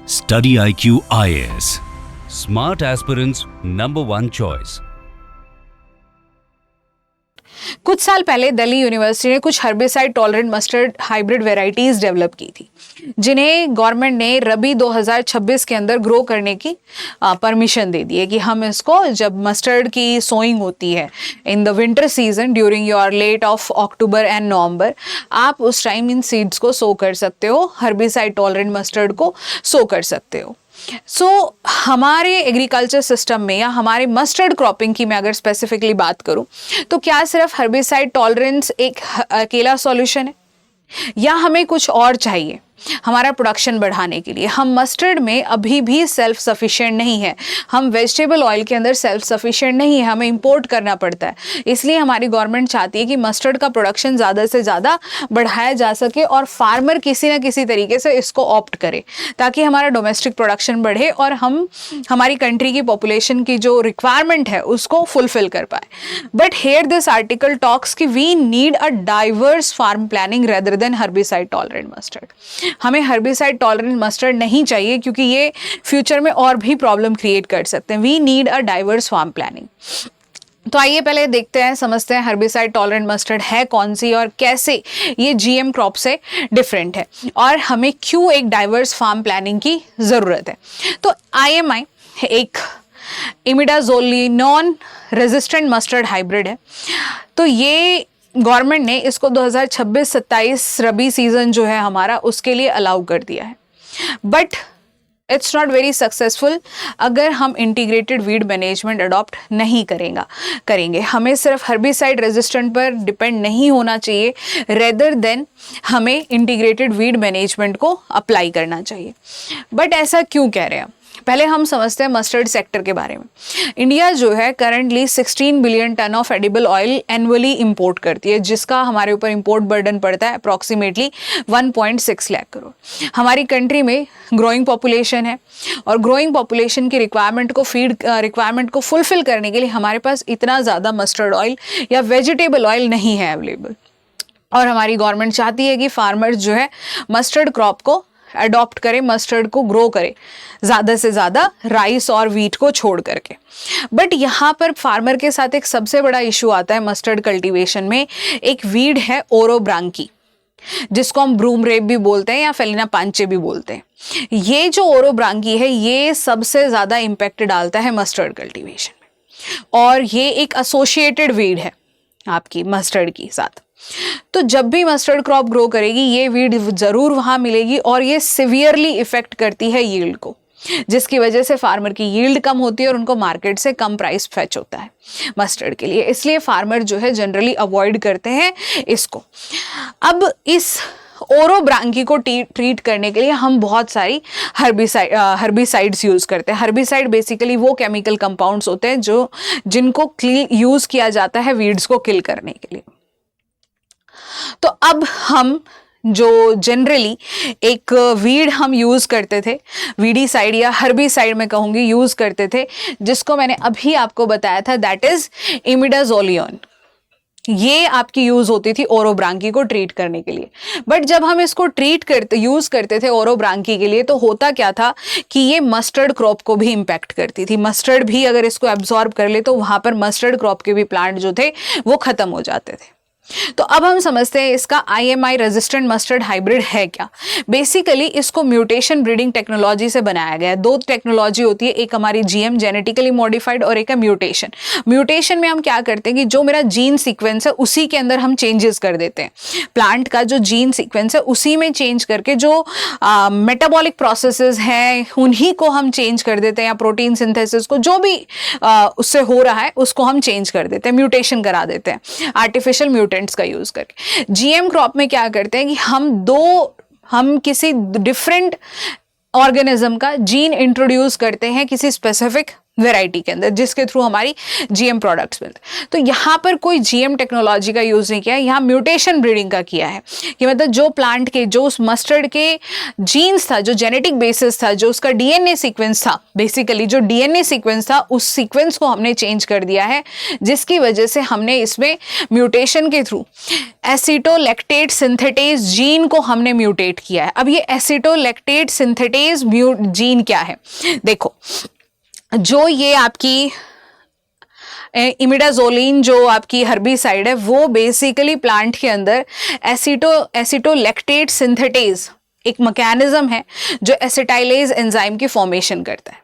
Study IQ IAS. Smart aspirants #1 choice. कुछ साल पहले दिल्ली यूनिवर्सिटी ने कुछ herbicide tolerant mustard hybrid varieties develop की थी, जिन्हें गवर्नमेंट ने रबी 2026 के अंदर ग्रो करने की परमिशन दे दी है कि हम इसको, जब मस्टर्ड की सोइंग होती है in the winter season during your late of October and November, आप उस टाइम इन सीड्स को सो कर सकते हो, हर्बिसाइड टॉलरेंट मस्टर्ड को सो कर सकते हो। हमारे एग्रीकल्चर सिस्टम में या हमारे मस्टर्ड क्रॉपिंग की मैं अगर स्पेसिफिकली बात करूं तो क्या सिर्फ हर्बिसाइड टॉलरेंस एक अकेला सॉल्यूशन है या हमें कुछ और चाहिए हमारा प्रोडक्शन बढ़ाने के लिए? हम मस्टर्ड में अभी भी सेल्फ सफिशिएंट नहीं है, हम वेजिटेबल ऑयल के अंदर सेल्फ सफिशिएंट नहीं है, हमें इंपोर्ट करना पड़ता है। इसलिए हमारी गवर्नमेंट चाहती है कि मस्टर्ड का प्रोडक्शन ज़्यादा से ज़्यादा बढ़ाया जा सके और फार्मर किसी ना किसी तरीके से इसको ऑप्ट करे ताकि हमारा डोमेस्टिक प्रोडक्शन बढ़े और हम हमारी कंट्री की पॉपुलेशन की जो रिक्वायरमेंट है उसको फुलफिल कर पाए। But here this article talks कि we need a diverse farm planning rather than herbicide tolerant mustard. हमें हर्बिसाइड टॉलरेंट मस्टर्ड नहीं चाहिए क्योंकि ये फ्यूचर में और भी प्रॉब्लम क्रिएट कर सकते हैं। We need a diverse farm planning. तो आइए पहले देखते हैं, समझते हैं हर्बिसाइड टॉलरेंट मस्टर्ड है कौन सी और कैसे ये जीएम क्रॉप से डिफरेंट है और हमें क्यों एक डाइवर्स फार्म प्लानिंग की ज़रूरत है। तो IMI एक इमिडाजोलिनोन रेजिस्टेंट मस्टर्ड हाइब्रिड है। तो ये गवर्नमेंट ने इसको 2026-27 रबी सीजन जो है हमारा उसके लिए अलाउ कर दिया है, but it's not very successful अगर हम इंटीग्रेटेड वीड मैनेजमेंट अडॉप्ट नहीं करेंगे। हमें सिर्फ हर्बिसाइड रेजिस्टेंट पर डिपेंड नहीं होना चाहिए, रेदर देन हमें इंटीग्रेटेड वीड मैनेजमेंट को अप्लाई करना चाहिए। बट ऐसा क्यों कह रहे हैं? पहले हम समझते हैं मस्टर्ड सेक्टर के बारे में। इंडिया जो है currently 16 billion tonne of edible oil annually import करती है, जिसका हमारे ऊपर इंपोर्ट बर्डन पड़ता है अप्रॉक्सीमेटली 1.6 लाख करोड़। हमारी कंट्री में ग्रोइंग पॉपुलेशन है और ग्रोइंग पॉपुलेशन की रिक्वायरमेंट को फुलफिल करने के लिए हमारे पास इतना ज़्यादा मस्टर्ड ऑयल या वेजिटेबल ऑयल नहीं है अवेलेबल। और हमारी गवर्नमेंट चाहती है कि फार्मर्स जो है मस्टर्ड क्रॉप को अडॉप्ट करे, मस्टर्ड को ग्रो करे ज़्यादा से ज़्यादा राइस और वीट को छोड़ करके। बट यहाँ पर फार्मर के साथ एक सबसे बड़ा इशू आता है मस्टर्ड कल्टीवेशन में। एक वीड है ओरोब्रांकी, जिसको हम ब्रूम रेप भी बोलते हैं या फेलिना पांचे भी बोलते हैं। ये जो ओरोब्रांकी है ये सबसे ज़्यादा इम्पैक्ट डालता है मस्टर्ड कल्टीवेशन में और ये एक एसोसिएटेड वीड है आपकी मस्टर्ड के साथ। तो जब भी मस्टर्ड क्रॉप ग्रो करेगी ये वीड ज़रूर वहाँ मिलेगी और ये सिवियरली इफेक्ट करती है यील्ड को, जिसकी वजह से फार्मर की यील्ड कम होती है और उनको मार्केट से कम प्राइस फेच होता है मस्टर्ड के लिए। इसलिए फार्मर जो है जनरली अवॉइड करते हैं इसको। अब इस ओरोब्रांकी को ट्रीट करने के लिए हम बहुत सारी हर्बिसाइड्स यूज़ करते हैं। हर्बिसाइड बेसिकली वो केमिकल कंपाउंड्स होते हैं जिनको यूज़ किया जाता है वीड्स को किल करने के लिए। तो अब हम जो जनरली एक वीड हम यूज़ करते थे, वीडीसाइड या हर्बिसाइड में कहूँगी यूज़ करते थे, जिसको मैंने अभी आपको बताया था, दैट इज़ इमिडाजोलिन। ये आपकी यूज़ होती थी ओरोब्रांकी को ट्रीट करने के लिए। बट जब हम इसको यूज़ करते थे ओरोब्रांकी के लिए तो होता क्या था कि ये मस्टर्ड क्रॉप को भी इम्पैक्ट करती थी। मस्टर्ड भी अगर इसको एब्जॉर्ब कर ले तो वहाँ पर मस्टर्ड क्रॉप के भी प्लांट जो थे वो ख़त्म हो जाते थे। तो अब हम समझते हैं इसका IMI रेजिस्टेंट मस्टर्ड हाइब्रिड है क्या। बेसिकली इसको म्यूटेशन ब्रीडिंग टेक्नोलॉजी से बनाया गया है। दो टेक्नोलॉजी होती है, एक हमारी GM जेनेटिकली मॉडिफाइड और एक है म्यूटेशन। म्यूटेशन में हम क्या करते हैं कि जो मेरा जीन सीक्वेंस है उसी के अंदर हम चेंजेस कर देते हैं। प्लांट का जो जीन सीक्वेंस है उसी में चेंज करके जो मेटाबॉलिक प्रोसेसेस हैं उन्हीं को हम चेंज कर देते हैं, या प्रोटीन सिंथेसिस को जो भी उससे हो रहा है उसको हम चेंज कर देते हैं, म्यूटेशन करा देते हैं आर्टिफिशियल म्यूटेशन का यूज करके। जीएम क्रॉप में क्या करते हैं कि हम किसी डिफरेंट ऑर्गेनिज्म का जीन इंट्रोड्यूस करते हैं किसी स्पेसिफिक वैरायटी के अंदर, जिसके थ्रू हमारी जीएम प्रोडक्ट्स मिलते हैं। तो यहाँ पर कोई जीएम टेक्नोलॉजी का यूज़ नहीं किया है, यहाँ म्यूटेशन ब्रीडिंग का किया है कि मतलब जो प्लांट के, जो उस मस्टर्ड के जीन्स था, जो जेनेटिक बेसिस था, जो उसका डीएनए सीक्वेंस था, बेसिकली जो डीएनए सीक्वेंस था, उस सीक्वेंस को हमने चेंज कर दिया है, जिसकी वजह से हमने इसमें म्यूटेशन के थ्रू एसिटोलैक्टेट सिंथेटेज जीन को हमने म्यूटेट किया है। अब ये एसिटोलैक्टेट सिंथेटेज जीन क्या है? देखो, जो ये आपकी इमिडाजोलिन जो आपकी हर्बिसाइड है, वो बेसिकली प्लांट के अंदर एसिटोलैक्टेट सिंथेटेज एक मैकेनिज्म है जो एसिटाइलेज एंजाइम की फॉर्मेशन करता है।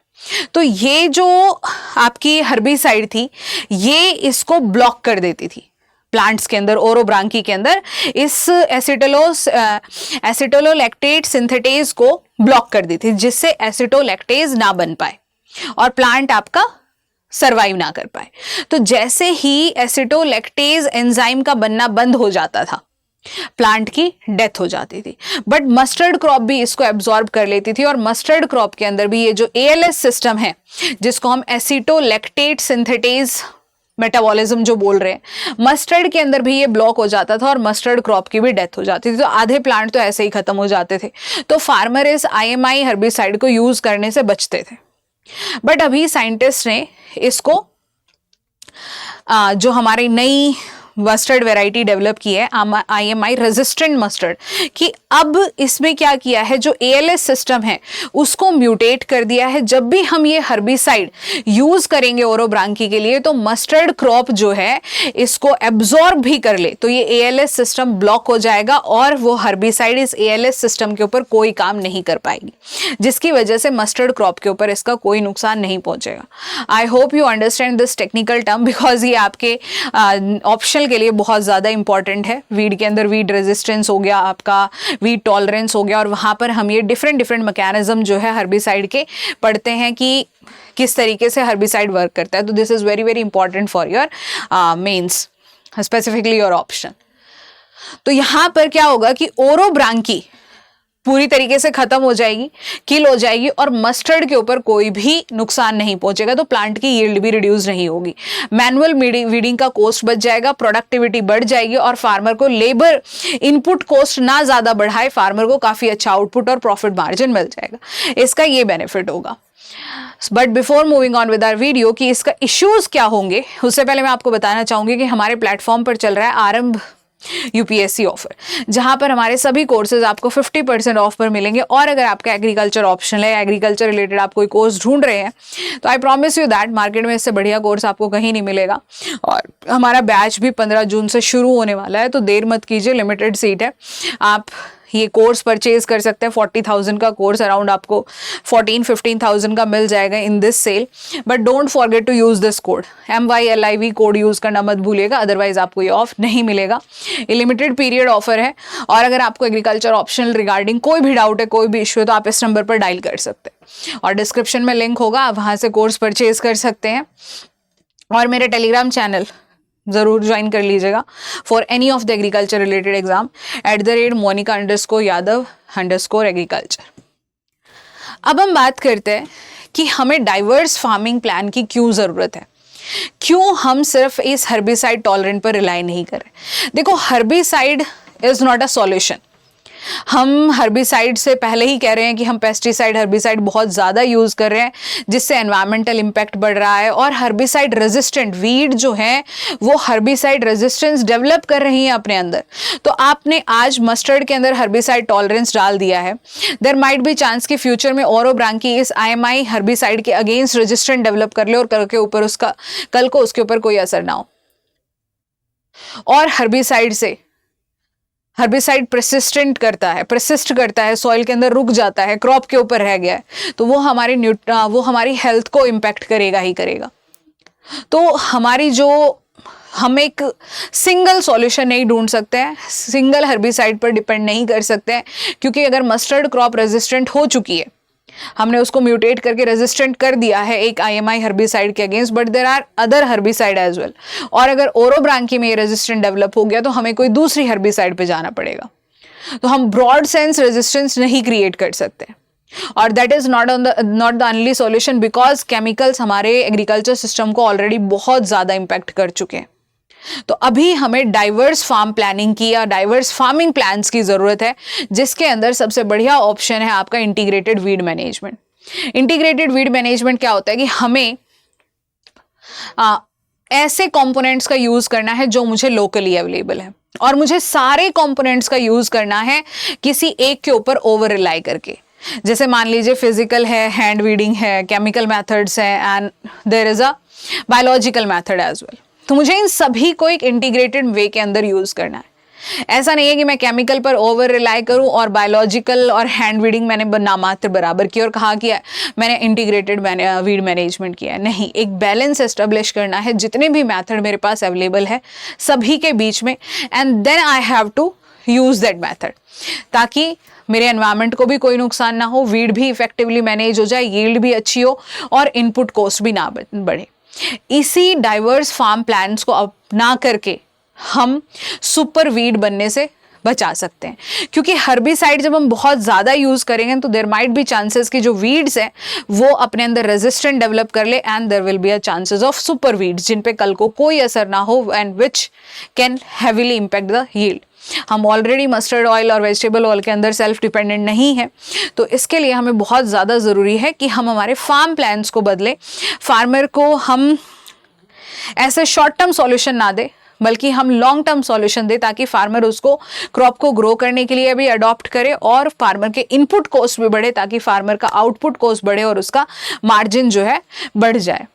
तो ये जो आपकी हर्बिसाइड थी, ये इसको ब्लॉक कर देती थी प्लांट्स के अंदर, ओरोब्रांकी के अंदर इस एसिटोलैक्टेट सिंथेटेज को ब्लॉक कर दी थी, जिससे एसिटोलैक्टेज ना बन पाए और प्लांट आपका सरवाइव ना कर पाए। तो जैसे ही एसिटोलैक्टेज एंजाइम का बनना बंद हो जाता था, प्लांट की डेथ हो जाती थी। बट मस्टर्ड क्रॉप भी इसको एब्जॉर्ब कर लेती थी, और मस्टर्ड क्रॉप के अंदर भी ये जो एएलएस सिस्टम है, जिसको हम एसिटोलैक्टेट सिंथेटेज मेटाबॉलिज्म जो बोल रहे हैं, मस्टर्ड के अंदर भी ये ब्लॉक हो जाता था और मस्टर्ड क्रॉप की भी डेथ हो जाती थी। तो आधे प्लांट तो ऐसे ही खत्म हो जाते थे। तो फार्मर इस आईएमआई हर्बिसाइड को यूज करने से बचते थे। बट अभी साइंटिस्ट ने इसको जो हमारी नई मस्टर्ड वैरायटी डेवलप की है, आईएमआई रेजिस्टेंट मस्टर्ड, कि अब इसमें क्या किया है, जो एएलएस सिस्टम है उसको म्यूटेट कर दिया है। जब भी हम ये हर्बिसाइड यूज करेंगे ओरोब्रांकी के लिए, तो मस्टर्ड क्रॉप जो है इसको एब्जॉर्ब भी कर ले, तो ये एएलएस सिस्टम ब्लॉक हो जाएगा और वो हर्बिसाइड इस एएलएस सिस्टम के ऊपर कोई काम नहीं कर पाएगी, जिसकी वजह से मस्टर्ड क्रॉप के ऊपर इसका कोई नुकसान नहीं पहुंचेगा। I hope you understand this technical term, because ये आपके ऑप्शन के लिए बहुत ज्यादा इंपॉर्टेंट है। वीड के अंदर वीड रेजिस्टेंस हो गया, आपका वीड टॉलरेंस हो गया, और वहां पर हम ये डिफरेंट मैकेनिज्म जो है हर्बिसाइड के पढ़ते हैं कि किस तरीके से हर्बिसाइड वर्क करता है। तो this is very very important for your mains, specifically your option. तो यहां पर क्या होगा कि ओरोब्रांकी पूरी तरीके से खत्म हो जाएगी, किल हो जाएगी, और मस्टर्ड के ऊपर कोई भी नुकसान नहीं पहुंचेगा। तो प्लांट की यील्ड भी रिड्यूस नहीं होगी, मैनुअल वीडिंग का कॉस्ट बच जाएगा, प्रोडक्टिविटी बढ़ जाएगी, और फार्मर को लेबर इनपुट कॉस्ट ना ज्यादा बढ़ाए, फार्मर को काफी अच्छा आउटपुट और प्रॉफिट मार्जिन मिल जाएगा। इसका ये बेनिफिट होगा। But before moving on with our video कि इसका इश्यूज क्या होंगे, उससे पहले मैं आपको बताना चाहूंगी कि हमारे प्लेटफॉर्म पर चल रहा है आरंभ यूपीएससी ऑफर, जहां पर हमारे सभी कोर्सेज आपको 50% ऑफ पर मिलेंगे। और अगर आपका एग्रीकल्चर ऑप्शनल है, एग्रीकल्चर रिलेटेड आप कोई कोर्स ढूंढ रहे हैं, तो I promise you that market में इससे बढ़िया कोर्स आपको कहीं नहीं मिलेगा। और हमारा बैच भी 15 जून से शुरू होने वाला है, तो देर मत कीजिए, लिमिटेड सीट है। आप ये कोर्स परचेज कर सकते हैं। 40,000 का कोर्स अराउंड आपको 14-15,000 का मिल जाएगा in this sale. But don't forget to use this code, MYLIV code use करना मत भूलिएगा, अदरवाइज आपको ये ऑफ नहीं मिलेगा। ये लिमिटेड पीरियड ऑफर है। और अगर आपको एग्रीकल्चर ऑप्शनल रिगार्डिंग कोई भी डाउट है, कोई भी इश्यू है, तो आप इस नंबर पर डायल कर सकते हैं, और डिस्क्रिप्शन में लिंक होगा, आप वहां से कोर्स परचेज कर सकते हैं। और मेरे टेलीग्राम चैनल जरूर ज्वाइन कर लीजिएगा for any of the agriculture related exam @monica_yadav_agriculture। अब हम बात करते हैं कि हमें डाइवर्स फार्मिंग प्लान की क्यों जरूरत है, क्यों हम सिर्फ इस हर्बिसाइड टॉलरेंट पर रिलाई नहीं कर रहे। देखो, herbicide is not a solution. हम हर्बिसाइड से पहले ही कह रहे हैं कि हम पेस्टिसाइड हर्बिसाइड बहुत ज़्यादा यूज़ कर रहे हैं, जिससे एनवायरमेंटल इम्पैक्ट बढ़ रहा है। और हर्बिसाइड रेजिस्टेंट वीड जो है वो हर्बिसाइड रेजिस्टेंस डेवलप कर रही है अपने अंदर। तो आपने आज मस्टर्ड के अंदर हर्बिसाइड टॉलरेंस डाल दिया है, देयर माइट बी चांस कि फ्यूचर में ओरोब्रांकी इस आईएमआई हर्बिसाइड के अगेंस्ट रेजिस्टेंट डेवलप कर ले और कल के ऊपर उसका कल को उसके ऊपर कोई असर ना हो। और हर्बिसाइड प्रेसिस्ट करता है, सॉइल के अंदर रुक जाता है, क्रॉप के ऊपर रह गया है, तो वो हमारी हेल्थ को इम्पैक्ट करेगा ही करेगा। तो हम एक सिंगल सॉल्यूशन नहीं ढूंढ सकते हैं, सिंगल हर्बिसाइड पर डिपेंड नहीं कर सकते हैं, क्योंकि अगर मस्टर्ड क्रॉप रेजिस्टेंट हो चुकी है, हमने उसको म्यूटेट करके रेजिस्टेंट कर दिया है एक आईएमआई हर्बिसाइड के against, but there are other herbicide as well. और अगर ओरोब्रांकी में ये रेजिस्टेंट डेवलप हो गया, तो हमें कोई दूसरी हर्बिसाइड पे जाना पड़ेगा। तो हम ब्रॉड सेंस रेजिस्टेंस नहीं क्रिएट कर सकते। और that is not the only solution, because chemicals हमारे एग्रीकल्चर सिस्टम को ऑलरेडी बहुत ज़्यादा इम्पैक्ट कर चुके हैं। तो अभी हमें डाइवर्स फार्म प्लानिंग की या डाइवर्स फार्मिंग प्लान्स की ज़रूरत है, जिसके अंदर सबसे बढ़िया ऑप्शन है आपका integrated weed management. Integrated weed management क्या होता है कि हमें ऐसे कंपोनेंट्स का यूज़ करना है जो मुझे लोकली अवेलेबल है, और मुझे सारे कंपोनेंट्स का यूज़ करना है किसी एक के ऊपर ओवर रिलाई करके। जैसे मान लीजिए फिजिकल है, हैंड वीडिंग है, केमिकल मेथड्स है, and there is a biological method as well. तो मुझे इन सभी को एक इंटीग्रेटेड वे के अंदर यूज़ करना है। ऐसा नहीं है कि मैं केमिकल पर ओवर रिलाई करूं और बायोलॉजिकल और हैंड वीडिंग मैंने नामात्र बराबर की और कहा कि मैंने इंटीग्रेटेड वीड मैनेजमेंट किया है। नहीं, एक बैलेंस एस्टेब्लिश करना है जितने भी मेथड मेरे पास अवेलेबल है सभी के बीच में, and then I have to use that method, ताकि मेरे एनवायरनमेंट को भी कोई नुकसान ना हो, वीड भी इफेक्टिवली मैनेज हो जाए, यील्ड भी अच्छी हो और इनपुट कॉस्ट भी ना बढ़े। इसी डाइवर्स फार्म प्लान्स को अपना करके हम सुपर वीड बनने से बचा सकते हैं, क्योंकि हर्बिसाइड जब हम बहुत ज़्यादा यूज़ करेंगे तो देयर माइट बी चांसेस कि जो वीड्स हैं वो अपने अंदर रेजिस्टेंट डेवलप कर ले, and there will be a chances of super weeds जिन पे कल को कोई असर ना हो, and which can heavily impact the yield. हम ऑलरेडी मस्टर्ड ऑयल और वेजिटेबल ऑयल के अंदर सेल्फ डिपेंडेंट नहीं है, तो इसके लिए हमें बहुत ज़्यादा ज़रूरी है कि हम हमारे फार्म प्लान्स को बदलें। फार्मर को हम ऐसे शॉर्ट टर्म सॉल्यूशन ना दें, बल्कि हम लॉन्ग टर्म सॉल्यूशन दे, ताकि फार्मर उसको क्रॉप को ग्रो करने के लिए भी अडॉप्ट करे और फार्मर के इनपुट कॉस्ट भी बढ़े, ताकि फार्मर का आउटपुट कॉस्ट बढ़े और उसका मार्जिन जो है बढ़ जाए।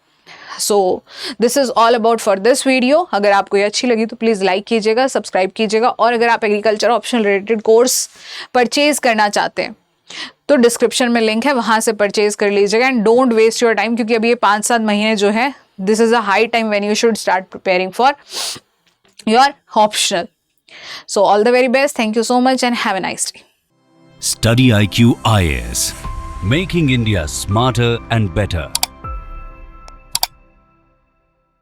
So this is all about for this video. अगर आपको ये अच्छी लगी तो प्लीज़ लाइक कीजिएगा, सब्सक्राइब कीजिएगा, और अगर आप agriculture optional related course purchase करना चाहते हैं तो डिस्क्रिप्शन में लिंक है, वहाँ से परचेज कर लीजिएगा। And don't waste your time, क्योंकि अभी ये 5-7 महीने जो है, this is a high time when you should start preparing for your optional. So all the very best. Thank you so much and have a nice day. Study IQ IAS, making India smarter and better.